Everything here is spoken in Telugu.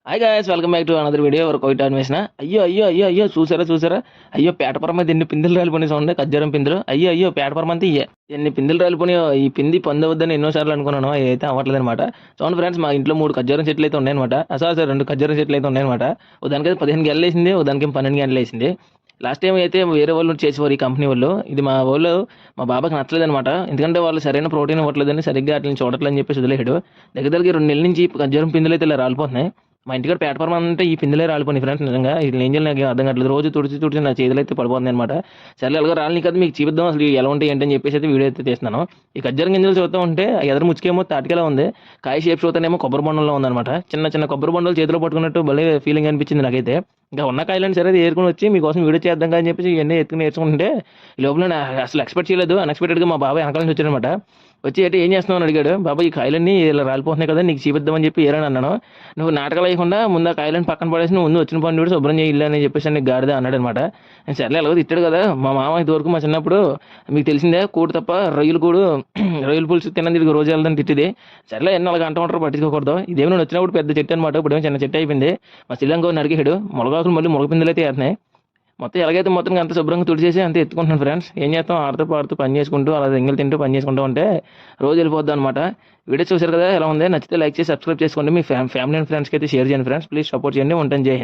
Hi guys, welcome back to another video. ఒక కోయిట్ అన్వేషణ. అయ్యో అయ్యో అయ్యో అయ్యో, చూసారా? అయ్యో, పేటపురం మీద ఎన్ని పిందులు రాలిపోయి సౌండ్, ఖజ్జరం పిందులు. అయ్యో అయ్యో, పేటపురం అంతా ఇయ్యే ఎన్ని పిందులు రాలిపోయి. ఈ పింది పొందవద్దని ఎన్నోసార్లు అనుకున్నాను, అయితే అవ్వట్లేదు అనమాట. చూడండి ఫ్రెండ్స్, మా ఇంట్లో 3 ఖజ్జరం చెట్లు అయితే ఉన్నాయన్నమాట. అసలు 2 ఖజ్జరం చెట్లు అయితే ఉన్నాయన్నమాట. ఓ దానికైతే 15 గెలలు వేసింది, ఓ దానికి 12 గెలలు వేసింది. లాస్ట్ టైం అయితే వేరే వాళ్ళు చేసేవారు ఈ కంపెనీ వాళ్ళు. ఇది మా వాళ్ళు, మా బాబాకి నచ్చలేదు అనమాట. ఎందుకంటే వాళ్ళు సరైన ప్రోటీన్ ఇవ్వట్లేదని, సరిగ్గా అట్లా చూడట్లేదని చెప్పేసి వదిలేడు. దగ్గర 2 నెలల నుంచి ఖజ్జరం పిందులు అయితే ఇలా రాలిపోతున్నాయి. మా ఇంటికాడ ప్లాట్ఫామ్ అంటే ఈ పిందెలే రాలిపోయి ఫ్రెండ్స్. నిజంగా ఇది ఏం చేయాలి నాకు అర్థం కావట్లేదు. రోజు తుడిచి నా చేతులు అయితే పడిపోతుంది అనమాట. సరే ఎలాగో రాలని కదా మీకు చూపిద్దాం అసలు ఎలా ఉంటాయి ఏంటని చెప్పేసి అయితే వీడియో అయితే తీస్తున్నాను. ఈ ఖజ్జరం గింజలు చూస్తూ ఉంటే ఎదురు ముచ్చుకేమో తాటికలా ఉంది, కాయ షేప్ చూస్తేనేమో కొబ్బరి బొండంలో ఉందన్నమాట. చిన్న చిన్న కొబ్బరి బొండలు చేతిలో పట్టుకున్నట్టు భలే ఫీలింగ్ అనిపించింది నాకైతే. ఇంకా ఉన్న కాయలని సరే అది ఏరుకుని వచ్చి మీకోసం వీడియో చేద్దాం అని చెప్పేసి ఇవన్నీ ఎత్తుకుని నేర్చుకుంటే ఈ లోపల అసలు ఎక్స్పెక్ట్ చేయలేదు. అన్ఎక్స్పెక్టెడ్గా మా బాబాయ్ వెనకాల నుంచి వచ్చాడనమాట. వచ్చి అయితే ఏం చేస్తున్నావు అని అడిగాడు. బాబాయ్ ఈ కాయలన్నీ ఇలా రాలిపోతున్నాయి కదా, నీకు చూపిద్దామని చెప్పి ఏరని అన్నాను. నువ్వు నాటకాలు వేయకుండా ముందు ఆ కాయలను పక్కన పడేసి నువ్వు ముందు వచ్చిన పని శుభ్రం చేయి ఇల్లు అని చెప్పేసి నీకు గాడిద అన్నాడు అనమాట. సర్లే ఎలాగో తిట్టాడు కదా. మా మామ ఇదివరకు మా చిన్నప్పుడు మీకు తెలిసిందే, కూడు తప్ప రొయ్యలు కూడు రొయ్యల పులుసు తిన్నది రోజు వెళ్దని తిట్టిది. సర్లే ఎన్ని అలాగ అంట ఉంటారు, పట్టించుకోకూడదు. ఇదేమో నేను వచ్చినప్పుడు పెద్ద చెట్టు అనమాట, ఇప్పుడు చిన్న చెట్టు అయిపోయింది. మా శ్రీలంక నరికేడు మొలగాకులు మళ్ళీ మొలగపిందలు అయితే వేస్తున్నాయి. మొత్తం ఎలాగైతే మొత్తం అంత శుభ్రంగా తుడిచేసి అంత ఎత్తుకుంటున్నాను ఫ్రెండ్స్. ఏం చేస్తాం, ఆడుతూ పాడుతూ పని చేసుకుంటూ అలా ఎంగిల్ తింటూ పని చేసుకుంటూ ఉంటే రోజు వెళ్ళిపోద్దాం అనమాట. వీడియో చూసారు కదా ఎలా ఉంది, నచ్చితే లైక్ చేసి సబ్స్క్రైబ్ చేసుకోండి. మీ ఫ్యామిలీ అండ్ ఫ్రెండ్స్కి అయితే షేర్ చేయండి ఫ్రెండ్స్. ప్లీజ్ సపోర్ట్ చేయండి. ఉంటాను, జై హింద్.